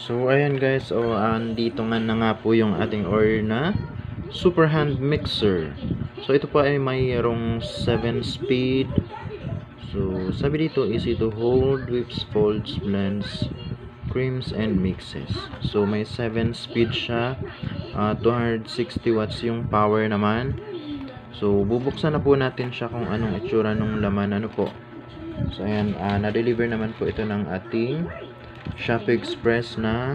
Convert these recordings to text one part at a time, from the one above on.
So ayan guys, andito nga na nga po yung ating order na super hand mixer. So ito po ay mayroong 7 speed. So sabi dito, easy to hold, whips, folds, blends, creams and mixes. So may 7 speed siya, 260 watts yung power naman. So bubuksan na po natin siya kung anong itsura ng laman, ano po. So ayan, na-deliver naman po ito ng ating Shopee Express na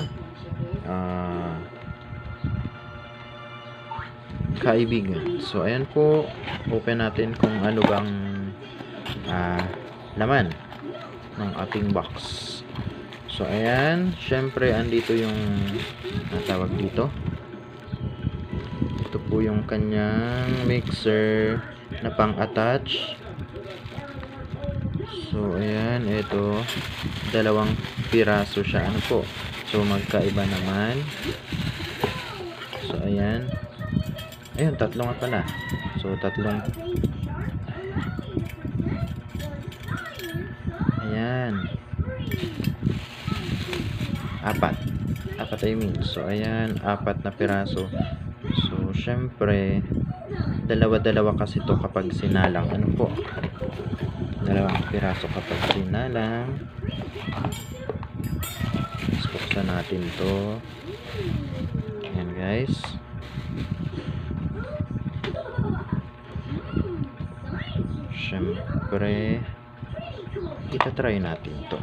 kaibigan. So ayan po, open natin kung ano bang laman ng ating box. So ayan, syempre andito yung tawag dito. Ito po yung kanyang mixer na pang-attach. So ayan, ito dalawang piraso siya, ano po. So magkaiba naman. So ayan. Ayun, tatlo nga pala. So tatlong. Ayan. Apat I mean. So ayan, apat na piraso. So syempre dalawa-dalawa kasi to kapag sinalang, ano po. Dalawang piraso kapag sinalang. Buksan natin to. Ayan guys. Syempre itatry natin to.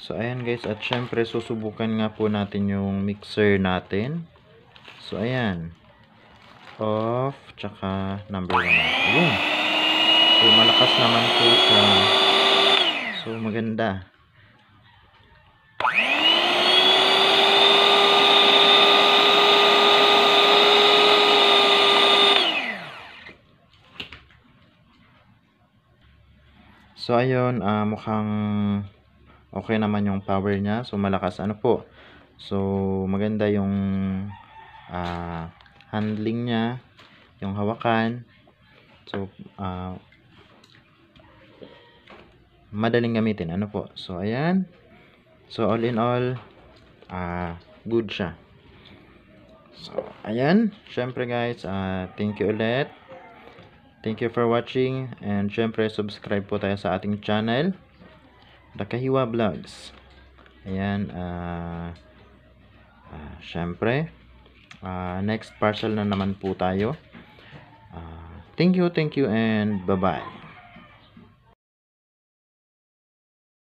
So ayan guys, at syempre susubukan nga po natin yung mixer natin. So ayan, off, tsaka number 1. Ayun. So malakas naman po siya. So maganda. So ayun, mukhang okay naman yung power niya. So malakas, ano po. So maganda yung handling niya, yung hawakan. So madaling gamitin, ano po. So ayan. So all in all, good siya. So ayan, syempre guys, thank you ulit. Thank you for watching, and syempre subscribe po tayo sa ating channel, The Kahiwa Vlogs. Ayan, syempre next parcel na naman po tayo. Thank you and bye bye.